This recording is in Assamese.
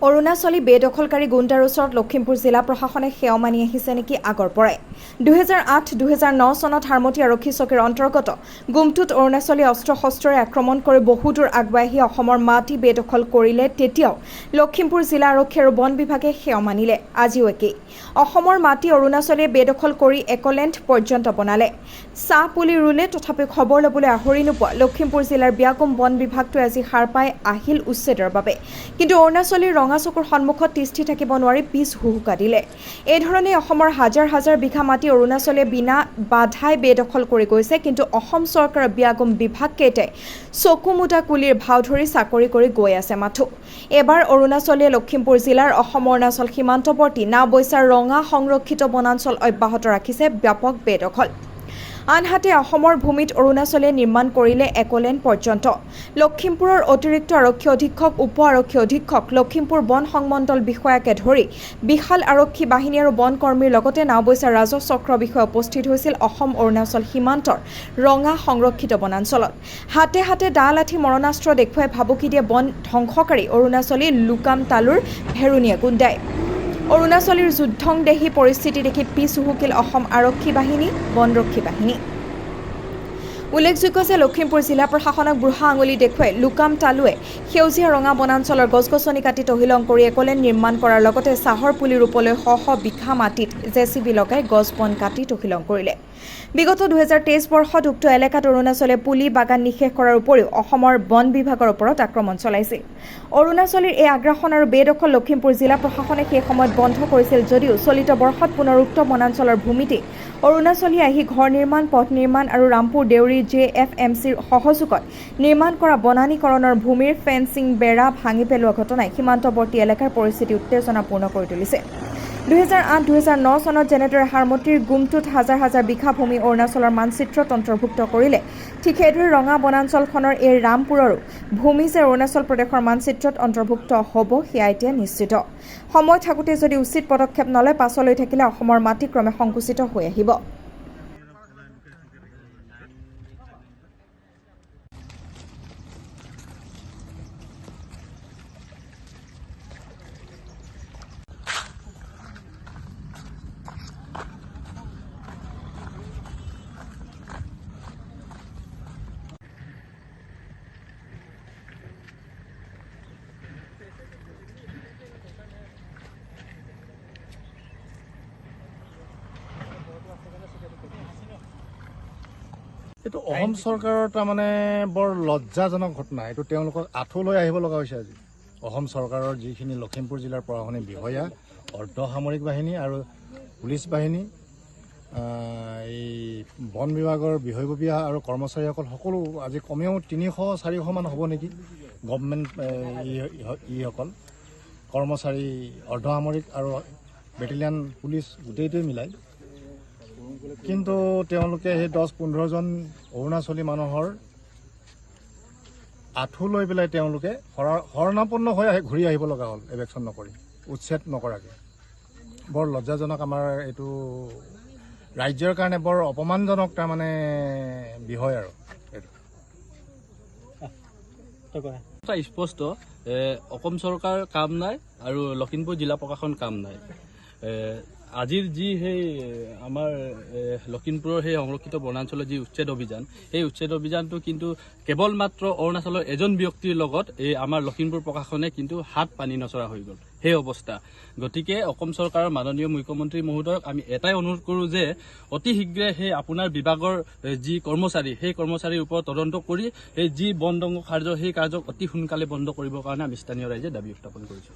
অৰুণাচলী বেদখলকাৰী গুণ্ডাৰ ওচৰত লখিমপুৰ জিলা প্ৰশাসনে সেৱা মানি আহিছে নেকি আগৰ পৰাই 2008-2009 চনত হাৰমতি আৰক্ষী চকীৰ অন্তৰ্গত গুমটুত অৰুণাচলী অস্ত্ৰ শস্ত্ৰৰে আক্ৰমণ কৰি বহুদূৰ আগুৱাই আহি অসমৰ মাটি বেদখল কৰিলে তেতিয়াও লখিমপুৰ জিলা আৰক্ষী আৰু বন বিভাগে সেৱা মানিলে আজিও একেই অসমৰ মাটি অৰুণাচলীয়ে বেদখল কৰি একলেণ্ড পৰ্যন্ত বনালে চাহ পুলি ৰুলে তথাপি খবৰ ল'বলৈ আহৰি নোপোৱা লখিমপুৰ জিলাৰ ব্যাকুম বন বিভাগটোৱে আজি সাৰ পাই আহিল উচ্ছেদৰ বাবে কিন্তু অৰুণাচলীৰ চকুৰ সন্মুখত তিষ্ঠি থাকিব নোৱাৰি পিছ হুহুকা দিলে এই ধৰণে অসমৰ হাজাৰ হাজাৰ বিঘা মাটি অৰুণাচলে বিনা বাধাই বেদখল কৰি গৈছে কিন্তু অসম চৰকাৰৰ ব্যাগুম বিভাগকেইটাই চকুমুটা কুলিৰ ভাও ধৰি চাকৰি কৰি গৈ আছে মাথো এবাৰ অৰুণাচলীয়ে লখিমপুৰ জিলাৰ অসম অৰুণাচল সীমান্তৱৰ্তী নাওবৈচাৰ ৰঙা সংৰক্ষিত বনাঞ্চল অব্যাহত ৰাখিছে ব্যাপক বেদখল আনহাতে অসমৰ ভূমিত অৰুণাচলে নিৰ্মাণ কৰিলে একলেণ্ড পৰ্যন্ত লখিমপুৰৰ অতিৰিক্ত আৰক্ষী অধীক্ষক উপ আৰক্ষী অধীক্ষক লখিমপুৰ বন সংমণ্ডল বিষয়াকে ধৰি বিশাল আৰক্ষী বাহিনী আৰু বন কৰ্মীৰ লগতে নাওবৈচাৰ ৰাজহ চক্ৰ বিষয়া উপস্থিত হৈছিল অসম অৰুণাচল সীমান্তৰ ৰঙা সংৰক্ষিত বনাঞ্চলত হাতে হাতে দা লাঠি মৰণাস্ত্ৰ দেখুৱাই ভাবুকি দিয়ে বন ধ্বংসকাৰী অৰুণাচলী লুকাম তালুৰ ভেৰুণীয়া গুণ্ডাই অৰুণাচলীৰ যুদ্ধংদেহী পৰিস্থিতি দেখি পিছ হুহুকিল অসম আৰক্ষী বাহিনী বনৰক্ষী বাহিনী উল্লেখযোগ্য যে লখিমপুৰ জিলা প্ৰশাসনক বুঢ়া আঙুলি দেখুৱাই লুকাম তালুৱে সেউজীয়া ৰঙা বনাঞ্চলৰ গছ-গছনি কাটি তহিলং কৰি একলেণ্ড নিৰ্মাণ কৰাৰ লগতে চাহৰ পুলি ৰোপলৈ শ বিঘা মাটিত জেচিবি লগাই গছ বন কাটি তহিলং কৰিলে বিগত 2023 বৰ্ষত উক্ত এলেকাত অৰুণাচলে পুলি বাগান নিষেধ কৰাৰ উপৰিও অসমৰ বন বিভাগৰ ওপৰত আক্ৰমণ চলাইছিল অৰুণাচলীৰ এই আগ্ৰাসন আৰু বেদখল লখিমপুৰ জিলা প্ৰশাসনে সেই সময়ত বন্ধ কৰিছিল যদিও চলিত বৰ্ষত পুনৰ উক্ত বনাঞ্চলৰ ভূমিতে অৰুণাচলী আহি ঘৰ নিৰ্মাণ পথ নিৰ্মাণ আৰু ৰামপুৰ দেউৰী JFMCৰ সহযোগত নিৰ্মাণ কৰা বনানীকৰণৰ ভূমিৰ ফেন্সিং বেৰা ভাঙি পেলোৱা ঘটনাই সীমান্তৱৰ্তী এলেকাৰ পৰিস্থিতি উত্তেজনাপূৰ্ণ কৰি তুলিছে 2008-2009 চনত যেনেদৰে হাৰমতিৰ গুমটুত হাজাৰ হাজাৰ বিঘা ভূমি অৰুণাচলৰ মানচিত্ৰত অন্তৰ্ভুক্ত কৰিলে ঠিক সেইদৰে ৰঙা বনাঞ্চলখনৰ এই ৰামপুৰৰো ভূমি যে অৰুণাচল প্ৰদেশৰ মানচিত্ৰত অন্তৰ্ভুক্ত হ'ব সেয়া এতিয়া নিশ্চিত সময় থাকোঁতে যদি উচিত পদক্ষেপ নলয় পাছলৈ থাকিলে অসমৰ মাটি ক্ৰমে সংকুচিত হৈ আহিব এইটো অসম চৰকাৰৰ তাৰমানে বৰ লজ্জাজনক ঘটনা এইটো তেওঁলোকক আঁঠু লৈ আহিব লগা হৈছে আজি অসম চৰকাৰৰ যিখিনি লখিমপুৰ জিলাৰ প্ৰশাসনিক বিষয়া অৰ্ধ সামৰিক বাহিনী আৰু পুলিচ বাহিনী এই বন বিভাগৰ বিষয়ববীয়া আৰু কৰ্মচাৰীসকল সকলো আজি কমেও 300-400 মান হ'ব নেকি গভৰ্ণমেণ্ট ইসকল কৰ্মচাৰী অৰ্ধ সামৰিক আৰু বেটেলিয়ান পুলিচ গোটেইটোৱে মিলাই কিন্তু তেওঁলোকে সেই 10-15 জন অৰুণাচলী মানুহৰ আঁঠু লৈ পেলাই তেওঁলোকে শৰণাপন্ন হৈ ঘূৰি আহিব লগা হ'ল এভেকশ্যন নকৰি উচ্ছেদ নকৰাকৈ বৰ লজ্জাজনক আমাৰ এইটো ৰাজ্যৰ কাৰণে বৰ অপমানজনক তাৰমানে বিষয় আৰু এইটো স্পষ্ট অসম চৰকাৰ কাম নাই আৰু লখিমপুৰ জিলা প্ৰশাসন কাম নাই আজিৰ যি সেই আমাৰ লখিমপুৰৰ সেই সংৰক্ষিত বনাঞ্চলৰ যি উচ্ছেদ অভিযান সেই উচ্ছেদ অভিযানটো কিন্তু কেৱল মাত্ৰ অৰুণাচলৰ এজন ব্যক্তিৰ লগত এই আমাৰ লখিমপুৰ প্ৰশাসনে কিন্তু হাত পানী নচৰা হৈ গ'ল সেই অৱস্থা গতিকে অসম চৰকাৰৰ মাননীয় মুখ্যমন্ত্ৰী মহোদয়ক আমি এটাই অনুৰোধ কৰোঁ যে অতি শীঘ্ৰে সেই আপোনাৰ বিভাগৰ যি কৰ্মচাৰী সেই কৰ্মচাৰীৰ ওপৰত তদন্ত কৰি সেই যি বন ধ্বংস কাৰ্য সেই কাৰ্যক অতি সোনকালে বন্ধ কৰিবৰ কাৰণে আমি স্থানীয় ৰাইজে দাবী উত্থাপন কৰিছোঁ